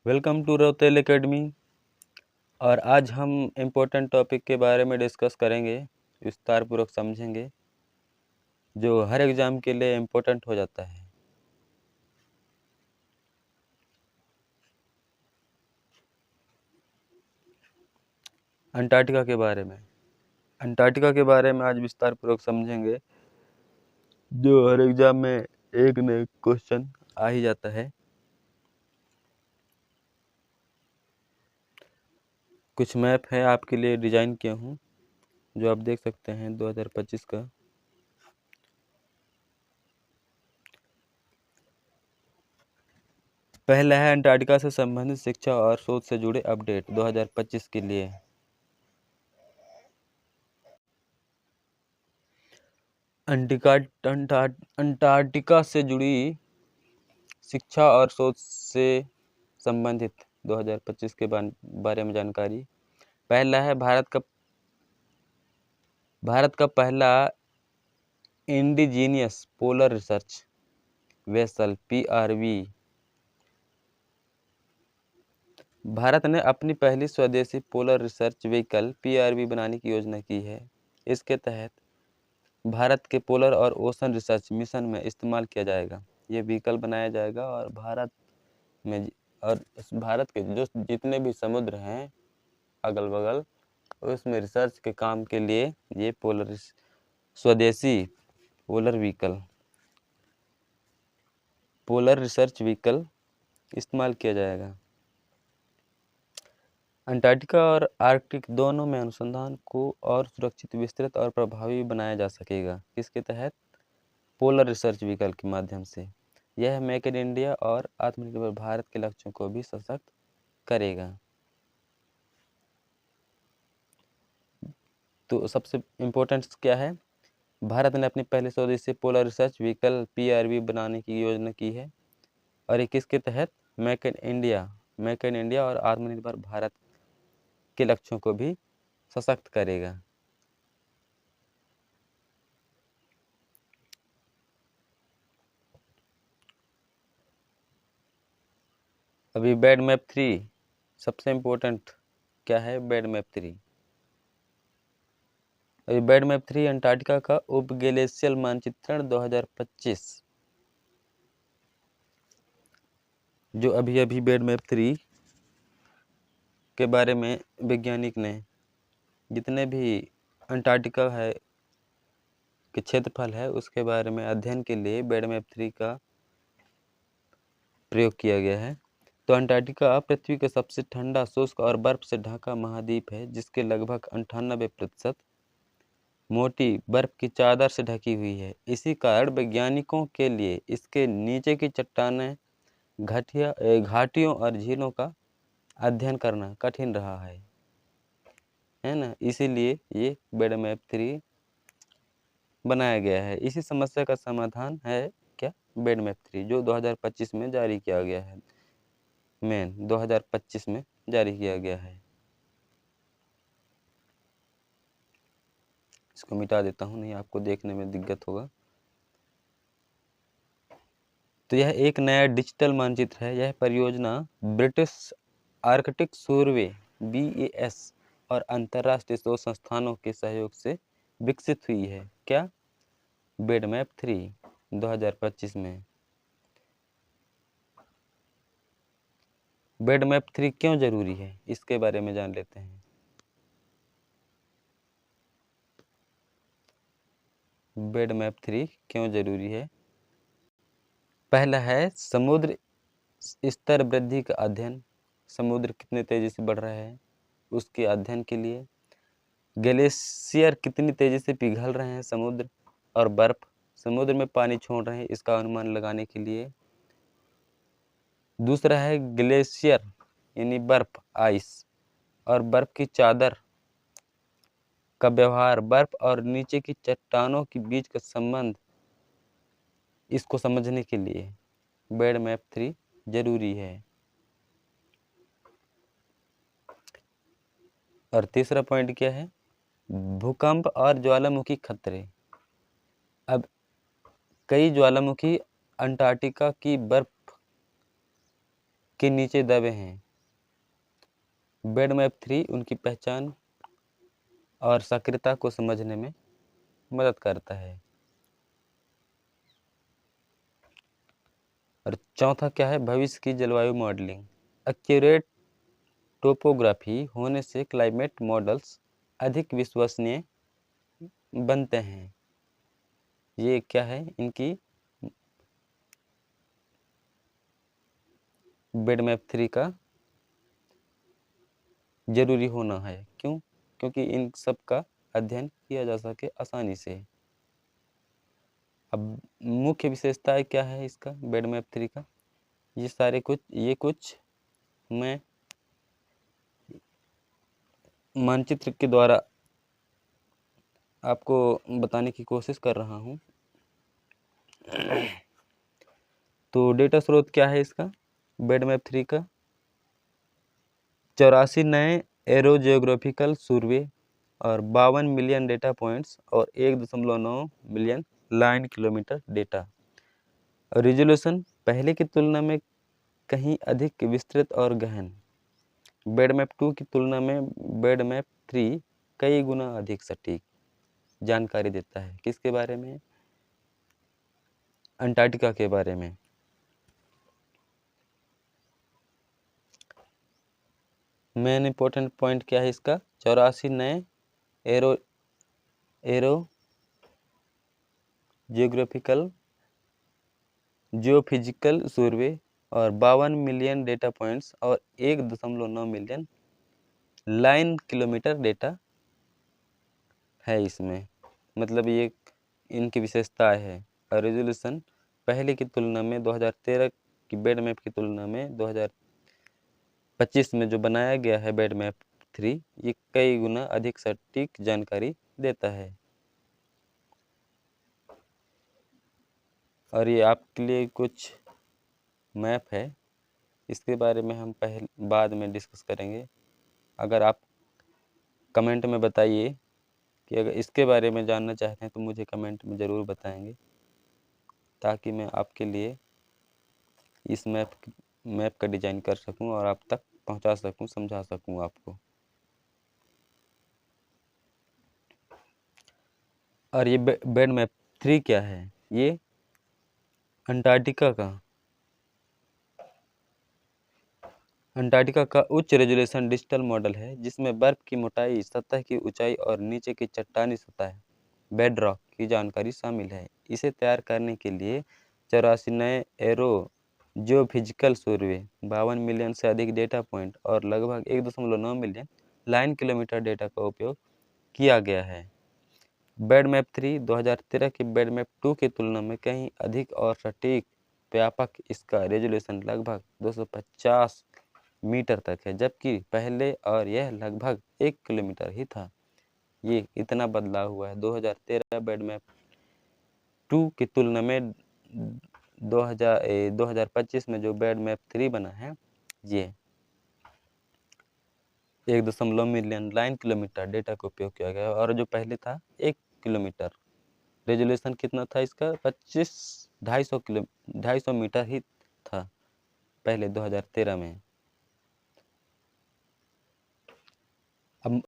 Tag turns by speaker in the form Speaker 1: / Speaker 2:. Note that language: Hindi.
Speaker 1: Welcome to रोतेल academy. और आज हम इम्पोर्टेंट टॉपिक के बारे में डिस्कस करेंगे, विस्तारपूर्वक समझेंगे, जो हर एग्ज़ाम के लिए इम्पोर्टेंट हो जाता है। अंटार्कटिका के बारे में आज विस्तारपूर्वक समझेंगे, जो हर एग्ज़ाम में एक न एक क्वेश्चन आ ही जाता है। कुछ मैप है आपके लिए डिज़ाइन किया हूँ, जो आप देख सकते हैं 2025 का। पहला है अंटार्कटिका से संबंधित शिक्षा और शोध से जुड़े अपडेट 2025 के लिए। अंटार्कटिका से जुड़ी शिक्षा और शोध से संबंधित 2025 के बारे में जानकारी। पहला है भारत का पहला indigenous polar research vessel PRV। Bharat ने अपनी पहली स्वदेशी पोलर रिसर्च व्हीकल PRV बनाने की योजना की है। इसके तहत भारत के पोलर और ओशन रिसर्च मिशन में इस्तेमाल किया जाएगा। ये व्हीकल बनाया जाएगा और भारत के जो जितने भी समुद्र हैं अगल बगल, उसमें रिसर्च के काम के लिए ये स्वदेशी पोलर रिसर्च व्हीकल इस्तेमाल किया जाएगा। अंटार्कटिका और आर्कटिक दोनों में अनुसंधान को और सुरक्षित, विस्तृत और प्रभावी बनाया जा सकेगा। किसके तहत? पोलर रिसर्च व्हीकल के माध्यम से। यह मेक इन इंडिया और आत्मनिर्भर भारत के लक्ष्यों को भी सशक्त करेगा। तो सबसे इम्पोर्टेंट क्या है? भारत ने अपनी पहले स्वदेशी पोलर रिसर्च व्हीकल PRV बनाने की योजना की है, और ये किसके तहत? मेक इन इंडिया और आत्मनिर्भर भारत के लक्ष्यों को भी सशक्त करेगा। अभी बेड मैप 3 सबसे इम्पोर्टेंट क्या है? Bed map 3। अभी बेड मैप 3 अंटार्कटिका का उप ग्लेशियल मानचित्रण 2025, जो अभी बेड मैप 3 के बारे में वैज्ञानिक ने जितने भी अंटार्कटिका है के क्षेत्रफल है उसके बारे में अध्ययन के लिए बेड मैप 3 का प्रयोग किया गया है। तो अंटार्कटिका पृथ्वी का सबसे ठंडा, शुष्क और बर्फ से ढका महाद्वीप है, जिसके लगभग 98% मोटी बर्फ की चादर से ढकी हुई है। इसी कारण वैज्ञानिकों के लिए इसके नीचे की चट्टानें, घाटियों और झीलों का अध्ययन करना कठिन रहा है ना। इसीलिए ये बेड मैप 3 बनाया गया है। इसी समस्या का समाधान है क्या? बेड मैप 3, जो 2025 में जारी किया गया है। 2025 में जारी किया गया है। इसको मिटा देता हूँ, नहीं आपको देखने में दिक्कत होगा। तो यह एक नया डिजिटल मानचित्र है। यह परियोजना ब्रिटिश आर्कटिक सर्वे BAS और अंतर्राष्ट्रीय शोध संस्थानों के सहयोग से विकसित हुई है। क्या? बेड मैप 3 2025 में। बेड मैप 3 क्यों जरूरी है, इसके बारे में जान लेते हैं। बेड मैप 3 क्यों जरूरी है? पहला है समुद्र स्तर वृद्धि का अध्ययन। समुद्र कितने तेजी से बढ़ रहा है उसके अध्ययन के लिए। ग्लेशियर कितनी तेजी से पिघल रहे हैं समुद्र और बर्फ समुद्र में पानी छोड़ रहे हैं, इसका अनुमान लगाने के लिए। दूसरा है ग्लेशियर यानी बर्फ, आइस और बर्फ की चादर का व्यवहार, बर्फ और नीचे की चट्टानों के बीच का संबंध, इसको समझने के लिए बेड मैप 3 जरूरी है। और तीसरा पॉइंट क्या है? भूकंप और ज्वालामुखी खतरे। अब कई ज्वालामुखी अंटार्कटिका की बर्फ के नीचे दबे हैं। बेडमैप 3 उनकी पहचान और सक्रियता को समझने में मदद करता है। और चौथा क्या है, भविष्य की जलवायु मॉडलिंग। एक्यूरेट टोपोग्राफी होने से क्लाइमेट मॉडल्स अधिक विश्वसनीय बनते हैं। ये क्या है, इनकी बेडमैप 3 का जरूरी होना है। क्यों? क्योंकि इन सब का अध्ययन किया जा सके आसानी से। अब मुख्य विशेषताएं क्या है इसका, बेडमैप 3 का, ये कुछ मैं मानचित्र के द्वारा आपको बताने की कोशिश कर रहा हूँ। तो डेटा स्रोत क्या है इसका, बेडमैप 3 का, 84 नए एरो जियोग्राफिकल सर्वे और 52 मिलियन डेटा पॉइंट्स और 1.9 million line kilometre data. Resolution पहले की तुलना में कहीं अधिक विस्तृत और गहन। बेडमैप 2 की तुलना में बेडमैप 3 कई गुना अधिक सटीक जानकारी देता है। किसके बारे में? अंटार्कटिका के बारे में। मेन इंपॉर्टेंट पॉइंट क्या है इसका, 84 नए एरो जियोफिजिकल सर्वे और 52 मिलियन डेटा पॉइंट्स और 1.9 मिलियन लाइन किलोमीटर डेटा है इसमें। मतलब ये इनकी विशेषताएं है। और रेजोल्यूशन पहले की तुलना में 2013 की बेडमैप की तुलना में 2025 में जो बनाया गया है बेडमैप 3, ये कई गुना अधिक सटीक जानकारी देता है। और ये आपके लिए कुछ मैप है, इसके बारे में हम बाद में डिस्कस करेंगे। अगर आप कमेंट में बताइए कि अगर इसके बारे में जानना चाहते हैं तो मुझे कमेंट में ज़रूर बताएंगे, ताकि मैं आपके लिए इस मैप का डिज़ाइन कर सकूं और आप तक पहुंचा सकूं, समझा सकूं आपको। और ये बेडमैप 3 क्या है, ये अंटार्कटिका का उच्च रेजोल्यूशन डिजिटल मॉडल है, जिसमें बर्फ की मोटाई, सतह की ऊंचाई और नीचे की चट्टानी सतह बेडरॉक की जानकारी शामिल है। इसे तैयार करने के लिए 84 नए एरो जियोफिजिकल सर्वे, 52 मिलियन से अधिक डेटा पॉइंट और लगभग 1.9 मिलियन लाइन किलोमीटर डेटा का उपयोग किया गया है। बेडमैप 3 2013 के बेडमैप 2 की तुलना में कहीं अधिक और सटीक व्यापक। इसका रेजोल्यूशन लगभग 250 मीटर तक है, जबकि पहले और यह लगभग 1 किलोमीटर ही था। ये इतना बदलाव हुआ है 2013 बेडमैप 2 की तुलना में। 2025 में जो बेडमैप 3 बना है, ये 1.9 मिलियन लाइन किलोमीटर डेटा का उपयोग किया गया और जो पहले था 1 किलोमीटर। रेजोल्यूशन कितना था इसका, 250 मीटर ही था पहले 2013 में।